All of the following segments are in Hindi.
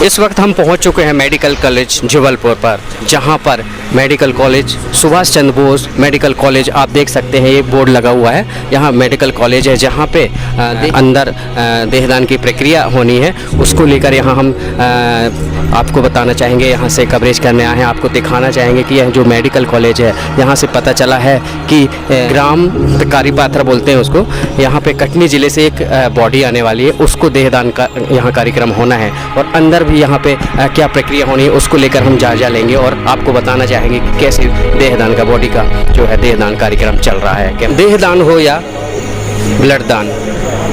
इस वक्त हम पहुंच चुके हैं मेडिकल कॉलेज जबलपुर पर, जहां पर medical college Subhash Chandra Bose medical college आप देख सकते हैं, ये बोर्ड लगा हुआ है। यहाँ मेडिकल कॉलेज है जहां पे अंदर देहदान की प्रक्रिया होनी है, उसको लेकर यहाँ हम आपको बताना चाहेंगे, यहाँ से कवरेज करने आए हैं, आपको दिखाना चाहेंगे कि यह जो मेडिकल कॉलेज है यहाँ से पता चला है कि ग्राम कारीपाथर बोलते हैं उसको, यहाँ पे कटनी ज़िले से एक बॉडी आने वाली है, उसको देहदान का यहाँ कार्यक्रम होना है और अंदर भी यहाँ पे क्या प्रक्रिया होनी है उसको लेकर हम जायजा लेंगे और आपको बताना चाहेंगे कि कैसे देहदान का बॉडी का जो है देहदान कार्यक्रम चल रहा है। क्या देहदान हो या ब्लड दान,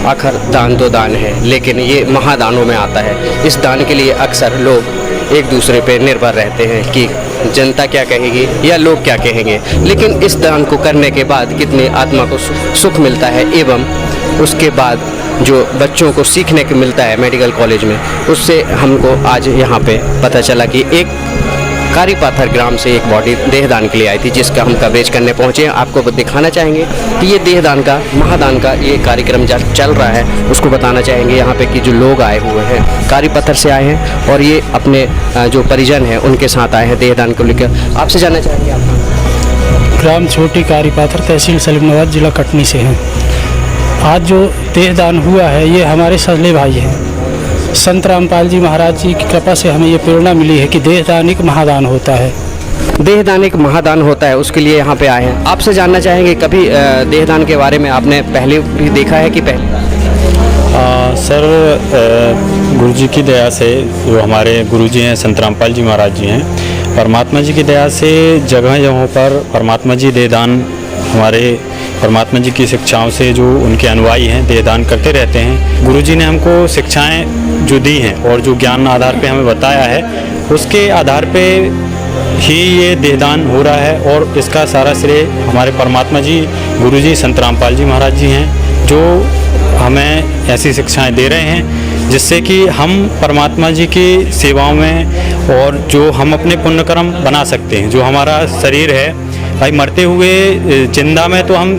आखिर दान तो दान है, लेकिन ये महादानों में आता है। इस दान के लिए अक्सर लोग एक दूसरे पे निर्भर रहते हैं कि जनता क्या कहेगी या लोग क्या कहेंगे, लेकिन इस दान को करने के बाद कितने आत्मा को सुख मिलता है एवं उसके बाद जो बच्चों को सीखने को मिलता है मेडिकल कॉलेज में, उससे हमको आज यहाँ पे पता चला कि एक कारीपाथर ग्राम से एक बॉडी देहदान के लिए आई थी, जिसका हम कवरेज करने पहुँचे हैं। आपको दिखाना चाहेंगे कि ये देहदान का महादान का ये कार्यक्रम चल रहा है, उसको बताना चाहेंगे यहाँ पे कि जो लोग आए हुए हैं कारीपाथर से आए हैं और ये अपने जो परिजन हैं उनके साथ आए हैं देहदान को लेकर। आपसे जानना चाहेंगे आप? ग्राम छोटी कारीपाथर, तहसील सलीमाबाद, जिला कटनी से हैं। आज जो देहदान हुआ है ये हमारे सजले भाई हैं। संत रामपाल जी महाराज जी की कृपा से हमें ये प्रेरणा मिली है कि देहदान एक महादान होता है। देहदान एक महादान होता है, उसके लिए यहाँ पे आए हैं। आपसे जानना चाहेंगे कभी देहदान के बारे में आपने पहले भी देखा है कि पहले? सर, गुरुजी की दया से, जो हमारे गुरुजी हैं संत रामपाल जी महाराज जी हैं, परमात्मा जी की दया से जगह जगहों पर परमात्मा जी देहदान, हमारे परमात्मा जी की शिक्षाओं से जो उनके अनुयायी हैं देहदान करते रहते हैं। गुरुजी ने हमको शिक्षाएं जो दी हैं और जो ज्ञान आधार पे हमें बताया है, उसके आधार पे ही ये देहदान हो रहा है और इसका सारा श्रेय हमारे परमात्मा जी गुरुजी संत रामपाल जी महाराज जी हैं, जो हमें ऐसी शिक्षाएं दे रहे हैं जिससे कि हम परमात्मा जी की सेवाओं में और जो हम अपने पुण्य कर्म बना सकते हैं। जो हमारा शरीर है भाई, मरते हुए जिंदा में तो हम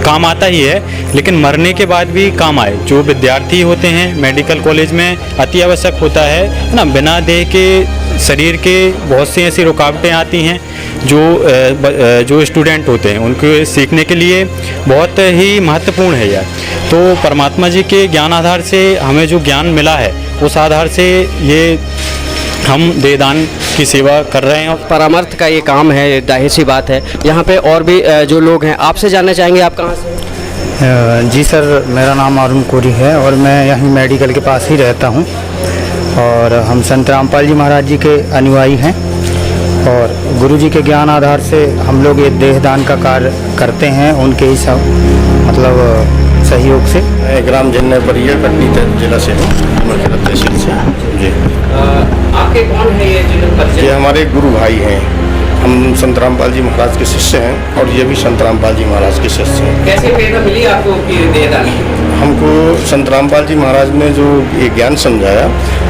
काम आता ही है, लेकिन मरने के बाद भी काम आए। जो विद्यार्थी होते हैं मेडिकल कॉलेज में अति आवश्यक होता है ना, बिना देह के शरीर के बहुत सी ऐसी रुकावटें आती हैं जो स्टूडेंट होते हैं उनको सीखने के लिए बहुत ही महत्वपूर्ण है यार। तो परमात्मा जी के ज्ञान आधार से हमें जो ज्ञान मिला है, उस आधार से ये हम देहदान की सेवा कर रहे हैं। परामर्श का ये काम है, जाहिर सी बात है। यहाँ पे और भी जो लोग हैं, आपसे जानना चाहेंगे आप कहाँ से? जी सर, मेरा नाम अरुण कोरी है और मैं यहीं मेडिकल के पास ही रहता हूँ और हम संत रामपाल जी महाराज जी के अनुयायी हैं और गुरु जी के ज्ञान आधार से हम लोग ये देहदान का कार्य करते हैं, उनके ही सब मतलब सहयोग से। मैं ग्राम जन्नय परिया कटनी जिला से हूँ, तहसील से जी। आपके कौन है ये हमारे गुरु भाई हैं। हम संत रामपाल जी महाराज के शिष्य हैं और ये भी संत रामपाल जी महाराज के शिष्य हैं। कैसे प्रेरणा मिली आपको कि देहदान? हमको संत रामपाल जी महाराज ने जो ये ज्ञान समझाया,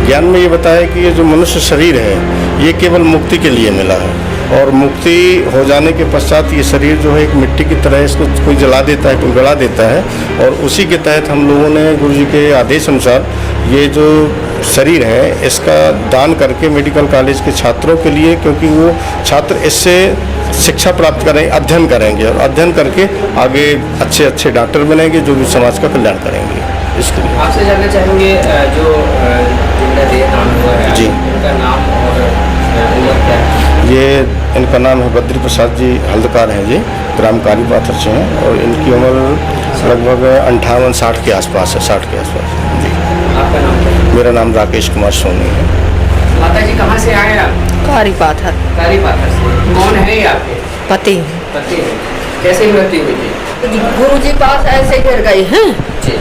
ज्ञान में ये बताया कि ये जो मनुष्य शरीर है ये केवल मुक्ति के लिए मिला है और मुक्ति हो जाने के पश्चात ये शरीर जो है एक मिट्टी की तरह, इसको कोई जला देता है, कोई गला देता है और उसी के तहत हम लोगों ने गुरु जी के आदेश अनुसार ये जो शरीर है इसका दान करके मेडिकल कॉलेज के छात्रों के लिए, क्योंकि वो छात्र इससे शिक्षा प्राप्त करें, अध्ययन करेंगे और अध्ययन करके आगे अच्छे अच्छे डॉक्टर बनेंगे जो भी समाज का कल्याण करेंगे। इसके लिए आपसे जानना चाहेंगे जो जिनका देहदान हुआ है जी, उनका नाम और उम्र क्या है? ये इनका नाम है बद्री प्रसाद जी हल्दकार हैं जी, ग्राम कारीपाथर से हैं और इनकी उम्र लगभग 58-60 के आसपास है, 60 के आसपास जी। आपका नाम क्या है? मेरा नाम राकेश कुमार सोनी है। माता जी कहाँ से आए आप? कारीपाथर। कारीपाथर से। कौन है ये आपके? पति। पति है। कैसे मृत्यु हुई थी? गुरु जी पास ऐसे गिर गए हैं, जी।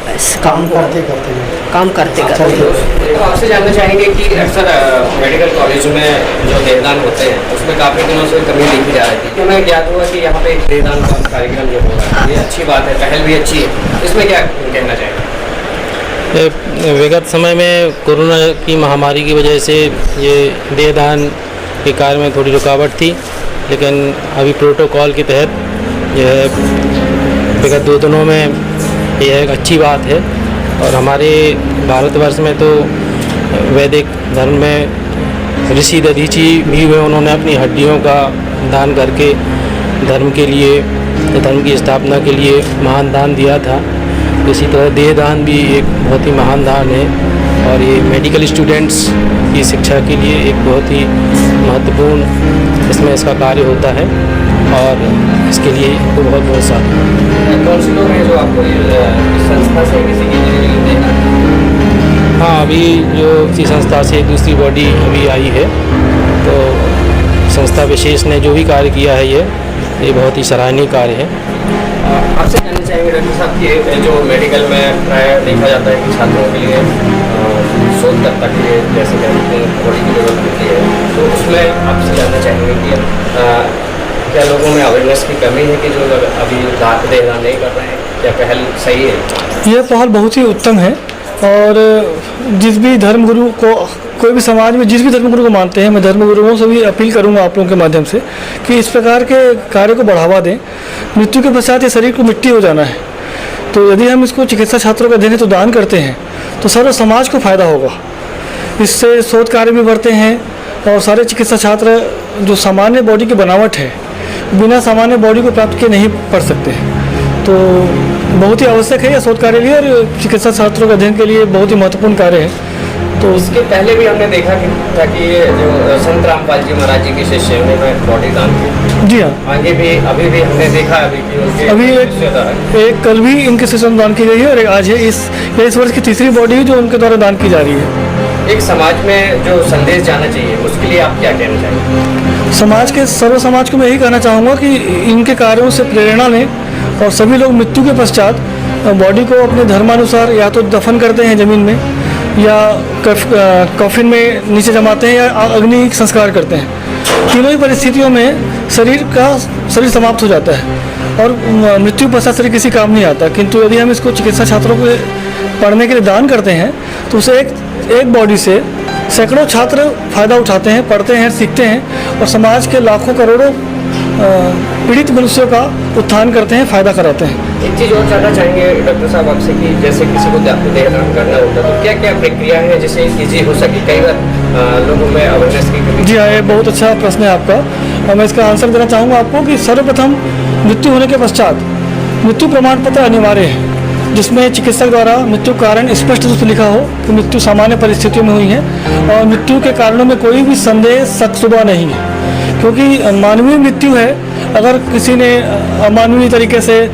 बस काम करते करते तो आपसे जानना चाहेंगे कि अक्सर मेडिकल कॉलेज में जो देहदान होते हैं उसमें काफ़ी दिनों से कमी देखी जा रही थी, तो हमें ज्ञात हुआ कि यहाँ पे एक देहदान का कार्यक्रम जो हो रहा है ये अच्छी बात है, पहल भी अच्छी है, इसमें क्या कहना चाहेंगे? विगत समय में कोरोना की महामारी की वजह से ये देहदान के कार्य में थोड़ी रुकावट थी, लेकिन अभी प्रोटोकॉल के तहत यह विगत 2 दिनों में यह एक अच्छी बात है और हमारे भारतवर्ष में तो वैदिक धर्म में ऋषि दधीची भी हुए, उन्होंने अपनी हड्डियों का दान करके धर्म के लिए, धर्म की स्थापना के लिए महान दान दिया था। इसी तरह देह दान भी एक बहुत ही महान दान है और ये मेडिकल स्टूडेंट्स की शिक्षा के लिए एक बहुत ही महत्वपूर्ण इसमें इसका कार्य होता है और इसके लिए इनको बहुत बहुत सारा। कौन से लोग हैं जो आपको इस संस्था से किसी की इंजीनियरिंग देना? हाँ, अभी जो इसी संस्था से दूसरी बॉडी अभी आई है, तो संस्था विशेष ने जो भी कार्य किया है ये बहुत ही सराहनीय कार्य है। आपसे जानना चाहेंगे डॉक्टर साहब कि जो मेडिकल में प्राय देखा जाता है कि छात्रों के लिए शोधकर्ता के लिए जैसे कि बॉडी की जरूरत होती है, तो उसमें आपसे जानना चाहेंगे कि क्या लोगों में अवेयरनेस की कमी है कि जो अभी देहदान नहीं कर रहे हैं, क्या पहल सही है? यह पहल बहुत ही उत्तम है और जिस भी धर्मगुरु को, कोई भी समाज में जिस भी धर्मगुरु को मानते हैं, मैं धर्मगुरुओं से भी अपील करूंगा आप लोगों के माध्यम से कि इस प्रकार के कार्य को बढ़ावा दें। मृत्यु के पश्चात ये शरीर को मिट्टी हो जाना है, तो यदि हम इसको चिकित्सा छात्रों को देने तो दान करते हैं तो सर्व समाज को फायदा होगा। इससे शोध कार्य भी बढ़ते हैं और सारे चिकित्सा छात्र जो सामान्य बॉडी की बनावट है, बिना सामान्य बॉडी को प्राप्त किए नहीं पढ़ सकते हैं, तो बहुत ही आवश्यक है यह शोध कार्य लिए और चिकित्सा छात्रों के अध्ययन के लिए बहुत ही महत्वपूर्ण कार्य है। तो इसके पहले भी हमने देखा कि था कि ये जो संत रामपाल जी महाराज जी के शिष्य उन्होंने बॉडी दान की। जी हाँ, आगे भी अभी भी हमने देखा अभी कि उनके अभी शिष्य एक कल भी इनके शिष्यों में दान की गई है और आज है इस वर्ष की तीसरी बॉडी है जो उनके द्वारा दान की जा रही है। एक समाज में जो संदेश जाना चाहिए उसके लिए आप क्या कहना चाहेंगे? समाज के सर्व समाज को मैं यही कहना चाहूँगा कि इनके कार्यों से प्रेरणा लें और सभी लोग मृत्यु के पश्चात बॉडी को अपने धर्मानुसार या तो दफन करते हैं ज़मीन में या कॉफिन में नीचे जमाते हैं या अग्नि संस्कार करते हैं। तीनों ही परिस्थितियों में शरीर समाप्त हो जाता है और मृत्यु पश्चात शरीर किसी काम नहीं आता। किंतु यदि हम इसको चिकित्सा छात्रों को पढ़ने के लिए दान करते हैं तो उसे एक बॉडी से सैकड़ों छात्र फायदा उठाते हैं, पढ़ते हैं, सीखते हैं और समाज के लाखों करोड़ों पीड़ित मनुष्यों का उत्थान करते हैं, फायदा कराते हैं। एक चीज़ और जानना चाहेंगे डॉक्टर साहब आपसे कि जैसे किसी को देहदान करना होता है तो क्या क्या प्रक्रिया है जिससे ईजी हो सके? कई बार लोगों में अवेयरनेस की कमी। जी हाँ, ये बहुत अच्छा प्रश्न है आपका और मैं इसका आंसर देना चाहूँगा आपको कि सर्वप्रथम मृत्यु होने के पश्चात मृत्यु प्रमाण पत्र अनिवार्य है, जिसमें चिकित्सक द्वारा मृत्यु कारण स्पष्ट रूप से लिखा हो कि मृत्यु सामान्य परिस्थितियों में हुई है और मृत्यु के कारणों में कोई भी संदेह शक-शुबा नहीं है, क्योंकि मानवीय मृत्यु है। अगर किसी ने अमानवीय तरीके से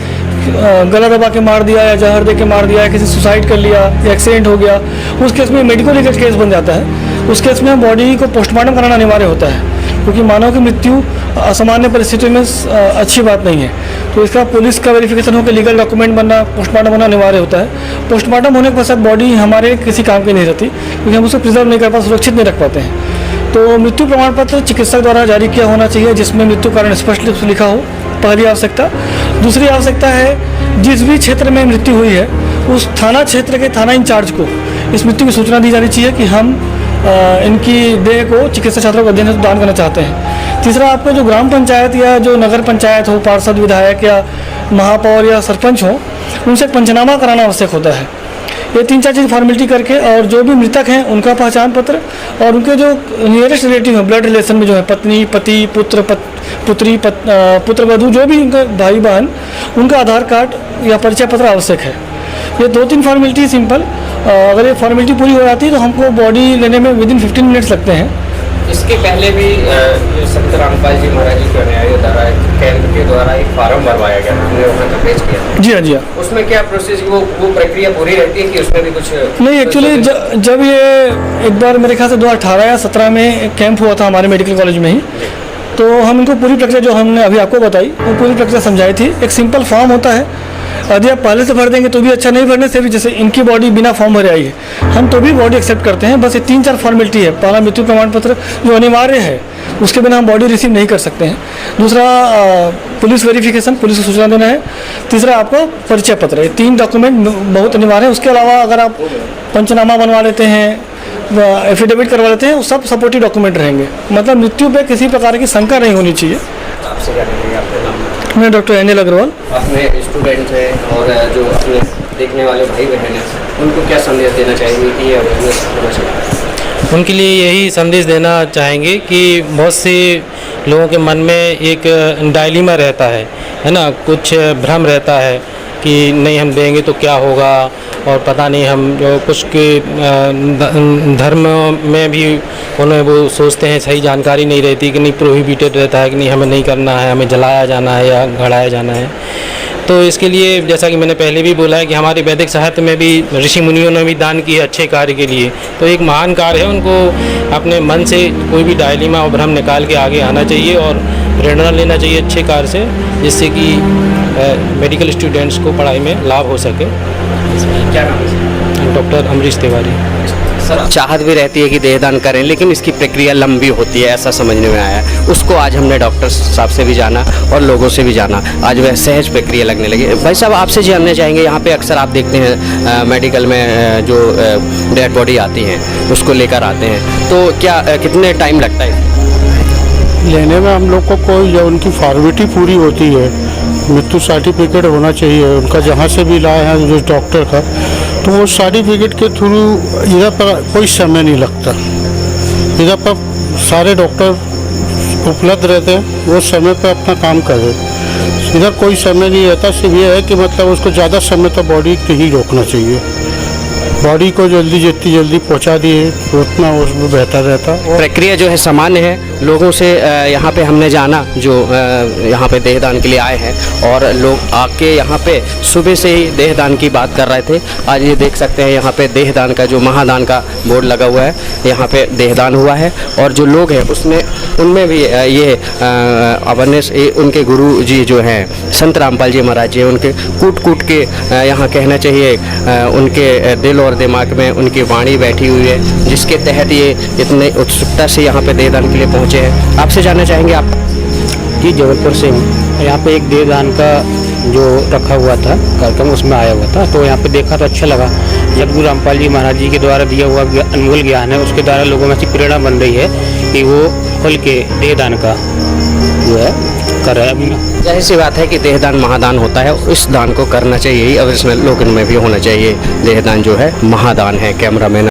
गला दबा के मार दिया या जहर दे के मार दिया या किसी सुसाइड कर लिया या एक्सीडेंट हो गया, उस केस में मेडिको लीगल केस बन जाता है। उस केस में बॉडी को पोस्टमार्टम कराना अनिवार्य होता है, क्योंकि मानव की मृत्यु असामान्य परिस्थितियों में अच्छी बात नहीं है। तो इसका पुलिस का वेरिफिकेशन होकर लीगल डॉक्यूमेंट बनना, पोस्टमार्टम बनना अनिवार्य होता है। पोस्टमार्टम होने के पश्चात बॉडी हमारे किसी काम की नहीं रहती, क्योंकि हम उसे प्रिजर्व नहीं कर पाते, सुरक्षित नहीं रख पाते हैं। तो मृत्यु प्रमाण पत्र चिकित्सक द्वारा जारी किया होना चाहिए, जिसमें मृत्यु कारण स्पष्ट रूप से लिखा हो, पहली आवश्यकता। दूसरी आवश्यकता है जिस भी क्षेत्र में मृत्यु हुई है उस थाना क्षेत्र के थाना इंचार्ज को इस मृत्यु की सूचना दी जानी चाहिए कि हम इनकी देह को चिकित्सा छात्रों को देने दान करना चाहते हैं। तीसरा, आपको जो ग्राम पंचायत या जो नगर पंचायत हो, पार्षद, विधायक या महापौर या सरपंच हो, उनसे पंचनामा कराना आवश्यक होता है। ये 3-4 चीज़ फॉर्मेलिटी करके और जो भी मृतक हैं उनका पहचान पत्र और उनके जो नियरेस्ट रिलेटिव हैं ब्लड रिलेशन में जो है पत्नी, पति, पुत्र वधू, जो भी उनका भाई बहन, उनका आधार कार्ड या परिचय पत्र आवश्यक है। ये 2-3 फॉर्मेलिटी सिंपल, अगर ये फॉर्मेलिटी पूरी हो जाती है तो हमको बॉडी लेने में विदिन 15 मिनट्स लगते हैं। इसके पहले भी जो संत रामपाल जी महाराज जी के अनुयायी द्वारा केंद्र के द्वारा एक फार्म भरवाया गया, हमने वहाँ तक पेश किया। जी हाँ, जी हाँ। उसमें क्या प्रोसेस, वो प्रक्रिया पूरी रहती है कि उसमें भी कुछ नहीं? एक्चुअली जब ये एक बार मेरे ख्याल से 2018 या 17 में कैंप हुआ था हमारे मेडिकल कॉलेज में ही, तो हम इनको पूरी प्रक्रिया जो हमने अभी आपको बताई वो पूरी प्रक्रिया समझाई थी। एक सिंपल फॉर्म होता है, यदि आप पहले से भर देंगे तो भी अच्छा, नहीं भरने से भी, जैसे इनकी बॉडी बिना फॉर्म भरे आई है, हम तो भी बॉडी एक्सेप्ट करते हैं। बस ये 3-4 फॉर्मेलिटी है। पहला, मृत्यु प्रमाण पत्र जो अनिवार्य है, उसके बिना हम बॉडी रिसीव नहीं कर सकते हैं। दूसरा, पुलिस वेरिफिकेशन, पुलिस को सूचना देना है। तीसरा, आपको परिचय पत्र। ये 3 डॉक्यूमेंट बहुत अनिवार्य है। उसके अलावा अगर आप पंचनामा बनवा लेते हैं, एफिडेविट करवा लेते हैं, वो सब सपोर्टिव डॉक्यूमेंट रहेंगे। मतलब मृत्यु पे किसी प्रकार की शंका नहीं होनी चाहिए। आपसे क्या करेंगे? आपका नाम? मैं डॉक्टर एनिल अग्रवाल। अपने स्टूडेंट हैं और जो अपने देखने वाले भाई बहन हैं, उनको क्या संदेश देना चाहिए कि ये अवेयरनेस होना चाहिए? उनके लिए यही संदेश देना चाहेंगे कि बहुत से लोगों के मन में एक डायलीमा रहता है ना, कुछ भ्रम रहता है कि नहीं हम देंगे तो क्या होगा, और पता नहीं हम जो कुछ के धर्म में भी उन्हें वो सोचते हैं, सही जानकारी नहीं रहती कि नहीं प्रोहिबिटेड रहता है कि नहीं हमें नहीं करना है, हमें जलाया जाना है या गड़ाया जाना है। तो इसके लिए जैसा कि मैंने पहले भी बोला है कि हमारे वैदिक साहित्य में भी ऋषि मुनियों ने भी दान किए अच्छे कार्य के लिए, तो एक महान कार्य है, उनको अपने मन से कोई भी डायलीमा और भ्रम निकाल के आगे आना चाहिए और प्रेरणा लेना चाहिए अच्छे कार्य से, जिससे कि मेडिकल स्टूडेंट्स को पढ़ाई में लाभ हो सके। क्या नाम है? डॉक्टर अमरीश तिवारी। सर, चाहत भी रहती है कि देहदान करें, लेकिन इसकी प्रक्रिया लंबी होती है, ऐसा समझने में आया है। उसको आज हमने डॉक्टर साहब से भी जाना और लोगों से भी जाना, आज वह सहज प्रक्रिया लगने लगी। भाई साहब, आपसे जानना चाहेंगे, यहाँ पे अक्सर आप देखते हैं मेडिकल में जो डेड बॉडी आती हैं उसको लेकर आते हैं, तो क्या कितने टाइम लगता है? लेने में हम लोग को कोई जो उनकी फॉर्मेलिटी पूरी होती है, मृत्यु सर्टिफिकेट होना चाहिए उनका, जहाँ से भी लाए हैं जो डॉक्टर का, तो वो सर्टिफिकेट के थ्रू इधर पर कोई समय नहीं लगता। इधर पर सारे डॉक्टर उपलब्ध रहते हैं, वो समय पर अपना काम कर रहे हैं, इधर कोई समय नहीं रहता। सिर्फ ये है कि मतलब उसको ज़्यादा समय तो बॉडी नहीं रोकना चाहिए, बॉडी को जितनी जल्दी पहुंचा दिए उतना उसमें बेहतर रहता। और प्रक्रिया जो है सामान्य है। लोगों से यहाँ पे हमने जाना जो यहाँ पे देहदान के लिए आए हैं, और लोग आके यहाँ पे सुबह से ही देहदान की बात कर रहे थे। आज ये देख सकते हैं यहाँ पे देहदान का जो महादान का बोर्ड लगा हुआ है, यहाँ पे देहदान हुआ है, और जो लोग हैं उसमें उनमें भी ये अवेयरनेस, उनके गुरु जी जो हैं संत रामपाल जी महाराज जी, उनके कूट कूट के यहाँ कहना चाहिए उनके दिल और दिमाग में उनकी वाणी बैठी हुई है, जिसके तहत ये इतने उत्सुकता से यहाँ पे देहदान के लिए पहुँचे हैं। आपसे जानना चाहेंगे आप? जी, जबलपुर से हूँ। यहाँ पे एक देहदान का जो रखा हुआ था कार्यक्रम, उसमें आया हुआ था, तो यहाँ पे देखा तो अच्छा लगा। सदगुरु रामपाल जी महाराज जी के द्वारा दिया हुआ अनमोल ज्ञान है, उसके द्वारा लोगों में ऐसी प्रेरणा बन रही है कि वो खुल के देहदान का जो है कर रहे हैं। जाहिर सी बात है कि देहदान महादान होता है, इस दान को करना चाहिए, और इसमें लोगों में भी होना चाहिए। देहदान जो है महादान है। कैमरामैन